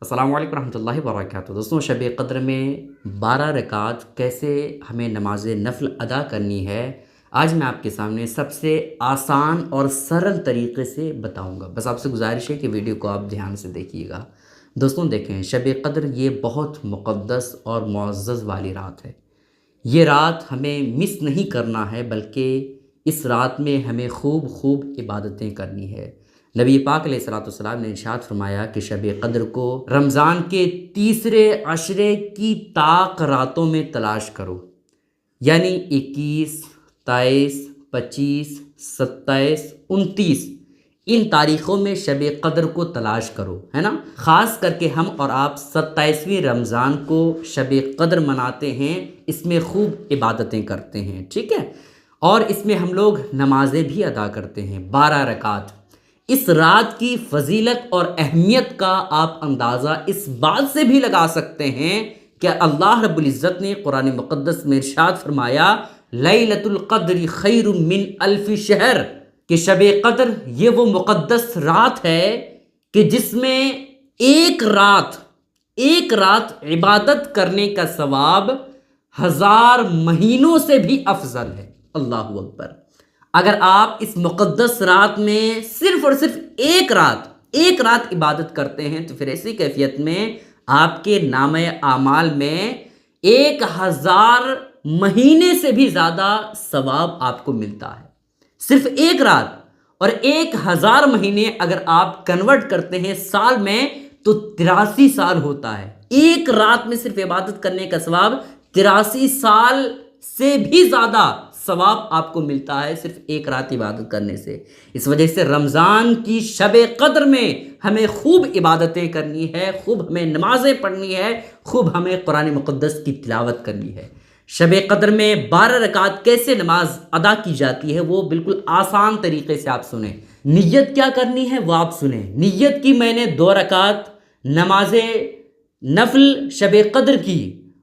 السلام علیکم ورحمۃ اللہ وبرکاتہ۔ دوستوں، شب قدر میں 12 رکعت کیسے ہمیں نماز نفل ادا کرنی ہے، آج میں آپ کے سامنے سب سے آسان اور سرل طریقے سے بتاؤں گا۔ بس آپ سے گزارش ہے کہ ویڈیو کو آپ دھیان سے دیکھیے گا۔ دوستوں دیکھیں، شب قدر یہ بہت مقدس اور معزز والی رات ہے۔ یہ رات ہمیں مس نہیں کرنا ہے، بلکہ اس رات میں ہمیں خوب عبادتیں کرنی ہے۔ نبی پاک علیہ الصلوۃ والسلام نے ارشاد فرمایا کہ شب قدر کو رمضان کے تیسرے عشرے کی طاق راتوں میں تلاش کرو، یعنی 21، 23، 25، 27، 29 ان تاریخوں میں شب قدر کو تلاش کرو، ہے نا۔ خاص کر کے ہم اور آپ 27ویں رمضان کو شب قدر مناتے ہیں، اس میں خوب عبادتیں کرتے ہیں، ٹھیک ہے، اور اس میں ہم لوگ نمازیں بھی ادا کرتے ہیں 12 رکعت۔ اس رات کی فضیلت اور اہمیت کا آپ اندازہ اس بات سے بھی لگا سکتے ہیں کہ اللہ رب العزت نے قرآن مقدس میں ارشاد فرمایا لیلۃ القدر خیر من الف شہر، کہ شب قدر یہ وہ مقدس رات ہے کہ جس میں ایک رات عبادت کرنے کا ثواب 1000 مہینوں سے بھی افضل ہے۔ اللہ اکبر۔ اگر آپ اس مقدس رات میں صرف اور صرف ایک رات عبادت کرتے ہیں تو پھر ایسی کیفیت میں آپ کے نامہ اعمال میں 1000 مہینے سے بھی زیادہ ثواب آپ کو ملتا ہے، صرف ایک رات۔ اور 1000 مہینے اگر آپ کنورٹ کرتے ہیں سال میں تو 83 سال ہوتا ہے۔ ایک رات میں صرف عبادت کرنے کا ثواب 83 سال سے بھی زیادہ ثواب آپ کو ملتا ہے صرف ایک رات عبادت کرنے سے۔ اس وجہ سے رمضان کی شب قدر میں ہمیں خوب عبادتیں کرنی ہے، خوب ہمیں نمازیں پڑھنی ہے، خوب ہمیں قرآن مقدس کی تلاوت کرنی ہے۔ شب قدر میں 12 رکعت کیسے نماز ادا کی جاتی ہے وہ بالکل آسان طریقے سے آپ سنیں۔ نیت کیا کرنی ہے وہ آپ سنیں۔ نیت کی میں نے 2 رکعت نماز نفل شب قدر کی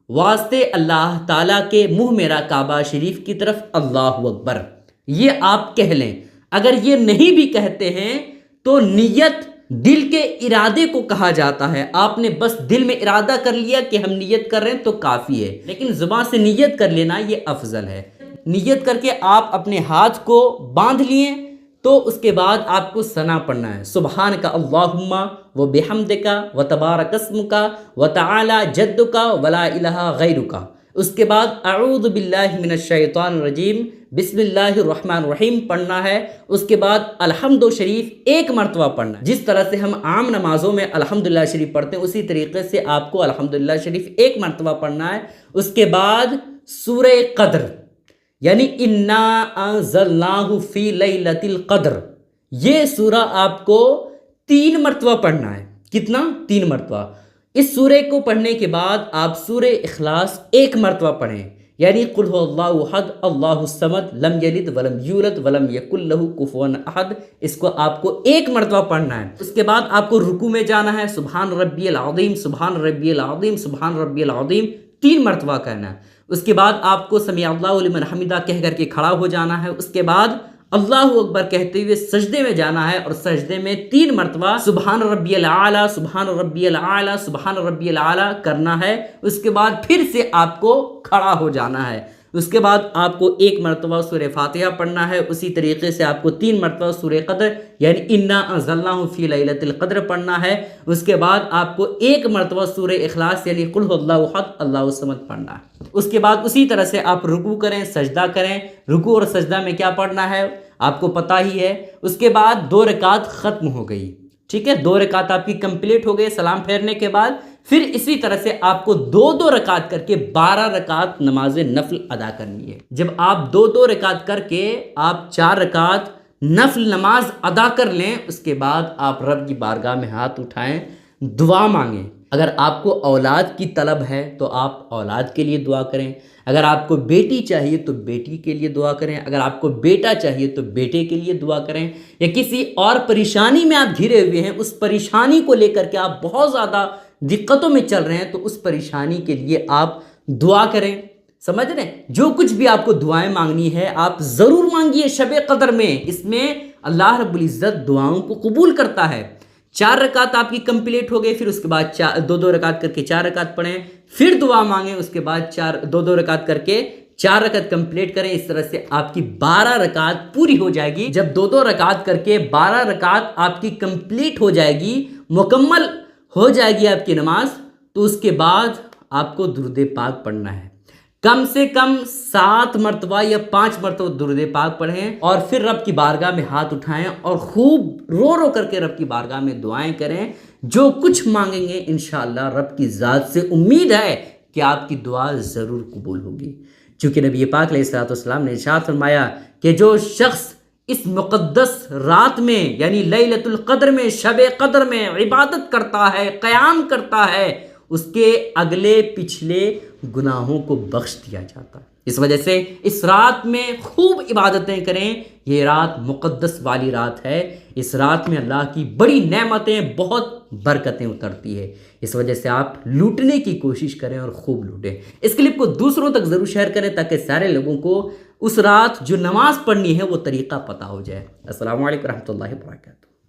واسطے اللہ تعالیٰ کے منہ میرا کعبہ شریف کی طرف، اللہ اکبر، یہ آپ کہہ لیں۔ اگر یہ نہیں بھی کہتے ہیں تو نیت دل کے ارادے کو کہا جاتا ہے۔ آپ نے بس دل میں ارادہ کر لیا کہ ہم نیت کر رہے ہیں تو کافی ہے، لیکن زبان سے نیت کر لینا یہ افضل ہے۔ نیت کر کے آپ اپنے ہاتھ کو باندھ لیے تو اس کے بعد آپ کو ثنا پڑھنا ہے، سبحانک اللہم و بحمدک و تبارک اسمک و تعالی جدک ولا الہ غیرک۔ اس کے بعد اعوذ باللہ من الشیطان الرجیم بسم اللہ الرحمن الرحیم پڑھنا ہے۔ اس کے بعد الحمد شریف ایک مرتبہ پڑھنا ہے۔ جس طرح سے ہم عام نمازوں میں الحمدللہ شریف پڑھتے ہیں اسی طریقے سے آپ کو الحمدللہ شریف ایک مرتبہ پڑھنا ہے۔ اس کے بعد سورہ قدر یعنی انا انزلناہ فی لیلۃ القدر، یہ سورہ آپ کو 3 مرتبہ پڑھنا ہے۔ کتنا؟ 3 مرتبہ۔ اس سورہ کو پڑھنے کے بعد آپ سورہ اخلاص ایک مرتبہ پڑھیں، یعنی قل هو اللہ احد اللہ الصمد لم یلد ولم یولد ولم یکن لہ کفوا احد، اس کو آپ کو ایک مرتبہ پڑھنا ہے۔ اس کے بعد آپ کو رکوع میں جانا ہے، سبحان ربی العظیم سبحان ربی العظیم سبحان ربی العظیم 3 مرتبہ کہنا ہے۔ اس کے بعد آپ کو سمیع اللہ لمن حمدہ کہہ کر کے کھڑا ہو جانا ہے۔ اس کے بعد اللہ اکبر کہتے ہوئے سجدے میں جانا ہے، اور سجدے میں 3 مرتبہ سبحان ربی العالی سبحان ربی العالی سبحان ربی العالی کرنا ہے۔ اس کے بعد پھر سے آپ کو کھڑا ہو جانا ہے۔ اس کے بعد آپ کو 1 مرتبہ سورہ فاتحہ پڑھنا ہے، اسی طریقے سے آپ کو 3 مرتبہ سورہ قدر یعنی انا انزلناہ فی لیلۃ القدر پڑھنا ہے۔ اس کے بعد آپ کو 1 مرتبہ سورہ اخلاص یعنی قل هو اللہ احد اللہ الصمد پڑھنا ہے۔ اس کے بعد اسی طرح سے آپ رکوع کریں، سجدہ کریں۔ رکوع اور سجدہ میں کیا پڑھنا ہے آپ کو پتہ ہی ہے۔ اس کے بعد 2 رکعت ختم ہو گئی، ٹھیک ہے، 2 رکعت آپ کی کمپلیٹ ہو گئی سلام پھیرنے کے بعد۔ پھر اسی طرح سے آپ کو 2 رکعت کر کے 12 رکعت نماز نفل ادا کرنی ہے۔ جب آپ 2 رکعت کر کے آپ 4 رکعت نفل نماز ادا کر لیں، اس کے بعد آپ رب کی بارگاہ میں ہاتھ اٹھائیں، دعا مانگیں۔ اگر آپ کو اولاد کی طلب ہے تو آپ اولاد کے لیے دعا کریں، اگر آپ کو بیٹی چاہیے تو بیٹی کے لیے دعا کریں، اگر آپ کو بیٹا چاہیے تو بیٹے کے لیے دعا کریں، یا کسی اور پریشانی میں آپ گھرے ہوئے ہیں، اس پریشانی کو لے کر کے آپ بہت زیادہ دقتوں میں چل رہے ہیں تو اس پریشانی کے لیے آپ دعا کریں۔ سمجھ رہے ہیں؟ جو کچھ بھی آپ کو دعائیں مانگنی ہے آپ ضرور مانگیے شب قدر میں، اس میں اللہ رب العزت دعاؤں کو قبول کرتا ہے۔ 4 رکعت آپ کی کمپلیٹ ہو گئے، پھر اس کے بعد 2 رکعت کر کے 4 رکعت پڑھیں، پھر دعا مانگیں، اس کے بعد 2 رکعت کر کے 4 رکعت کمپلیٹ کریں۔ اس طرح سے آپ کی 12 رکعت پوری ہو جائے گی۔ جب 2 رکعت کر کے 12 رکعت آپ کی کمپلیٹ ہو جائے گی، مکمل ہو جائے گی آپ کی نماز، تو اس کے بعد آپ کو درود پاک پڑھنا ہے۔ کم سے کم 7 مرتبہ یا 5 مرتبہ درود پاک پڑھیں، اور پھر رب کی بارگاہ میں ہاتھ اٹھائیں اور خوب رو رو کر کے رب کی بارگاہ میں دعائیں کریں۔ جو کچھ مانگیں گے انشاءاللہ رب کی ذات سے امید ہے کہ آپ کی دعا ضرور قبول ہوگی، چونکہ نبی پاک علیہ الصلوۃ والسلام نے ارشاد فرمایا کہ جو شخص اس مقدس رات میں یعنی لیلۃ القدر میں، شب قدر میں عبادت کرتا ہے، قیام کرتا ہے، اس کے اگلے پچھلے گناہوں کو بخش دیا جاتا ہے۔ اس وجہ سے اس رات میں خوب عبادتیں کریں۔ یہ رات مقدس والی رات ہے، اس رات میں اللہ کی بڑی نعمتیں، بہت برکتیں اترتی ہے۔ اس وجہ سے آپ لوٹنے کی کوشش کریں اور خوب لوٹیں۔ اس کلپ کو دوسروں تک ضرور شیئر کریں تاکہ سارے لوگوں کو اس رات جو نماز پڑھنی ہے وہ طریقہ پتہ ہو جائے۔ السلام علیکم ورحمۃ اللہ وبرکاتہ۔